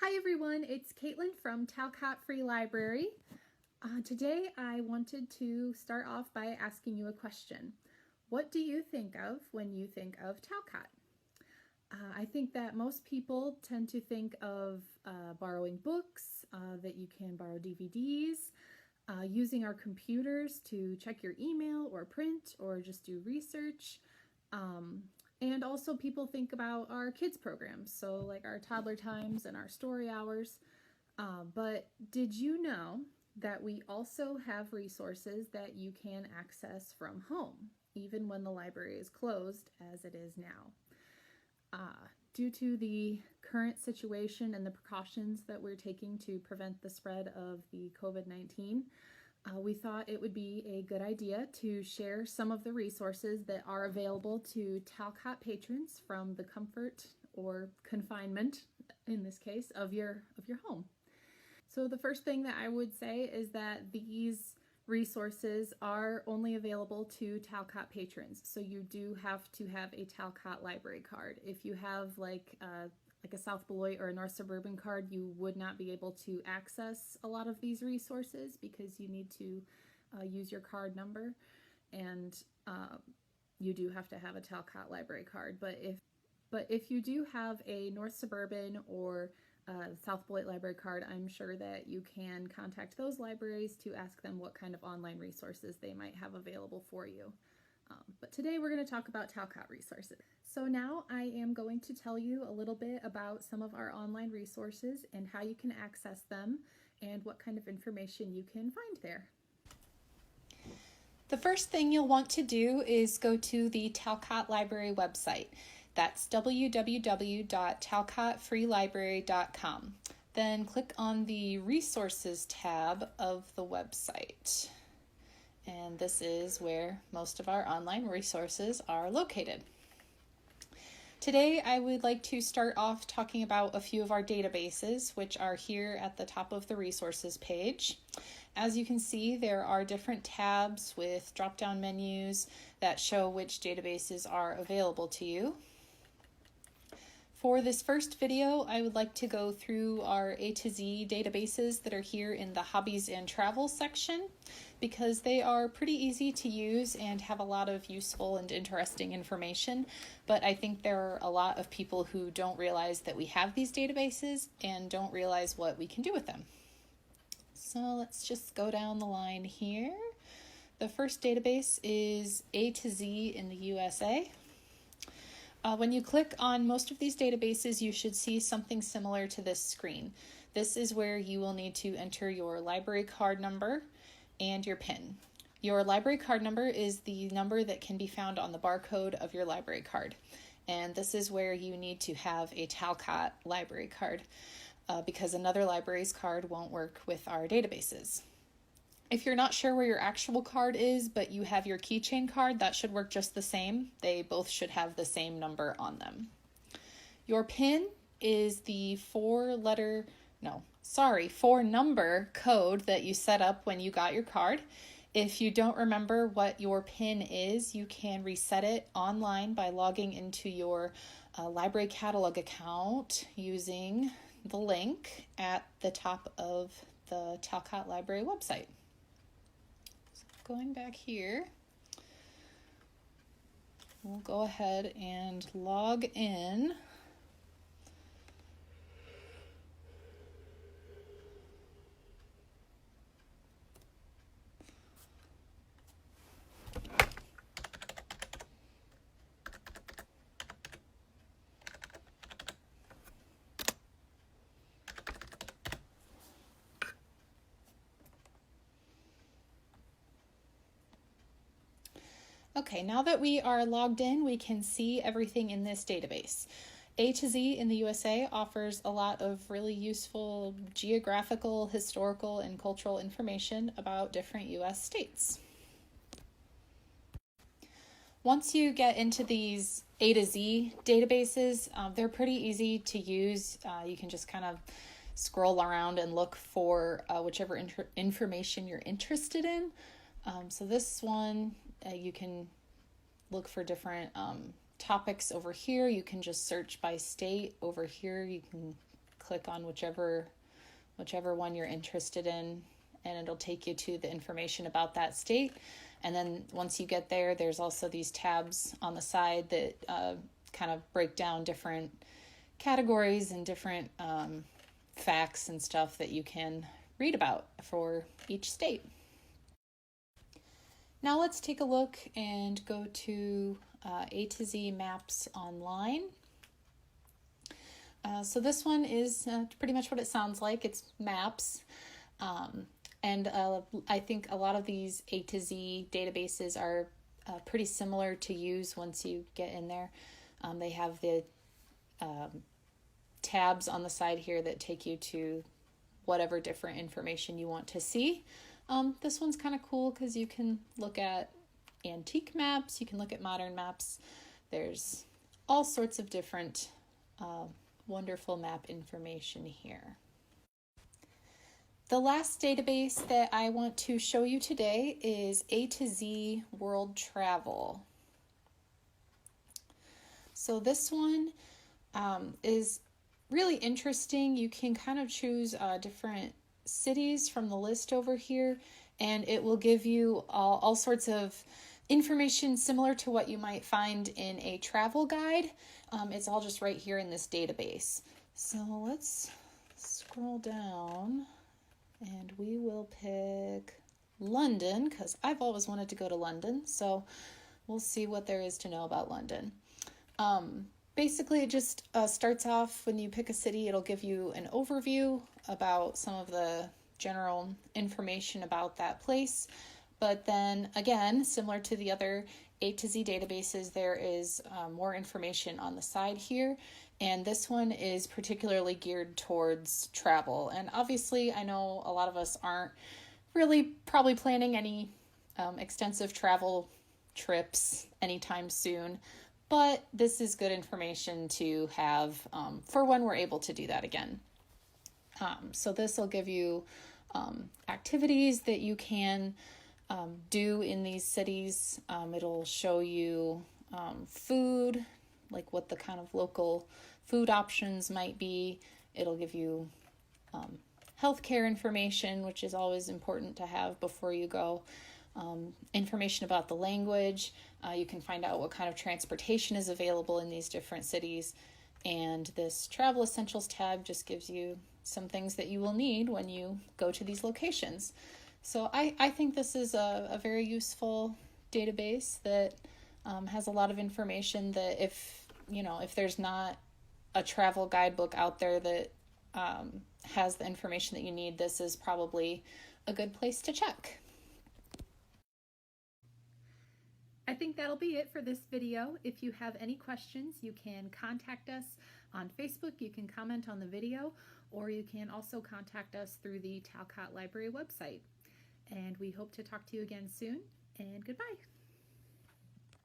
Hi everyone, it's Caitlin from Talcott Library. Today I wanted to start off by asking you a question. What do you think of when you think of Talcott? I think that most people tend to think of borrowing books, that you can borrow DVDs, using our computers to check your email or print or just do research. And also people think about our kids programs, so like our toddler times and our story hours. But did you know that we also have resources that you can access from home, even when the library is closed, as it is now? Due to the current situation and the precautions that we're taking to prevent the spread of the COVID-19, we thought it would be a good idea to share some of the resources that are available to Talcott patrons from the comfort or confinement, in this case, of your home. So the first thing that I would say is that these resources are only available to Talcott patrons. So you do have to have a Talcott library card. If you have like a South Beloit or a North Suburban card, you would not be able to access a lot of these resources because you need to use your card number, and you do have to have a Talcott library card. But if you do have a North Suburban or South Beloit library card, I'm sure that you can contact those libraries to ask them what kind of online resources they might have available for you. But today we're going to talk about Talcott resources. So now I am going to tell you a little bit about some of our online resources and how you can access them and what kind of information you can find there. The first thing you'll want to do is go to the Talcott Library website. That's www.talcottfreelibrary.com. Then click on the Resources tab of the website. And this is where most of our online resources are located. Today, I would like to start off talking about a few of our databases, which are here at the top of the resources page. As you can see, there are different tabs with drop-down menus that show which databases are available to you. For this first video, I would like to go through our A to Z databases that are here in the Hobbies and Travel section, because they are pretty easy to use and have a lot of useful and interesting information. But I think there are a lot of people who don't realize that we have these databases and don't realize what we can do with them. So let's just go down the line here. The first database is A to Z in the USA. When you click on most of these databases, you should see something similar to this screen. This is where you will need to enter your library card number and your PIN. Your library card number is the number that can be found on the barcode of your library card. And this is where you need to have a Talcott library card because another library's card won't work with our databases. If you're not sure where your actual card is, but you have your keychain card, that should work just the same. They both should have the same number on them. Your PIN is the four-number code that you set up when you got your card. If you don't remember what your PIN is, you can reset it online by logging into your library catalog account using the link at the top of the Talcott Library website. Going back here, we'll go ahead and log in. Okay, now that we are logged in, we can see everything in this database. A to Z in the USA offers a lot of really useful geographical, historical, and cultural information about different US states. Once you get into these A to Z databases, they're pretty easy to use. You can just kind of scroll around and look for whichever information you're interested in. So this one, you can look for different topics over here. You can just search by state over here. You can click on whichever one you're interested in, and it'll take you to the information about that state. And then once you get there, there's also these tabs on the side that kind of break down different categories and different facts and stuff that you can read about for each state. Now let's take a look and go to A to Z Maps Online. So this one is pretty much what it sounds like. It's maps. And I think a lot of these A to Z databases are pretty similar to use once you get in there. They have the tabs on the side here that take you to whatever different information you want to see. This one's kind of cool because you can look at antique maps, you can look at modern maps. There's all sorts of different wonderful map information here. The last database that I want to show you today is A to Z World Travel. So this one is really interesting. You can kind of choose different cities from the list over here, and it will give you all sorts of information similar to what you might find in a travel guide. It's all just right here in this database. So let's scroll down. And we will pick London because I've always wanted to go to London. So we'll see what there is to know about London. Basically, it just starts off when you pick a city, it'll give you an overview about some of the general information about that place. But then again, similar to the other A to Z databases, there is more information on the side here. And this one is particularly geared towards travel. And obviously, I know a lot of us aren't really probably planning any extensive travel trips anytime soon. But this is good information to have for when we're able to do that again. So this will give you activities that you can do in these cities. It'll show you food, like what the kind of local food options might be. It'll give you healthcare information, which is always important to have before you go. Information about the language. You can find out what kind of transportation is available in these different cities. And this Travel Essentials tab just gives you some things that you will need when you go to these locations. So I think this is a very useful database that has a lot of information that if there's not a travel guidebook out there that has the information that you need, this is probably a good place to check. I think that'll be it for this video. If you have any questions, you can contact us on Facebook, you can comment on the video, or you can also contact us through the Talcott Library website. And we hope to talk to you again soon, and goodbye.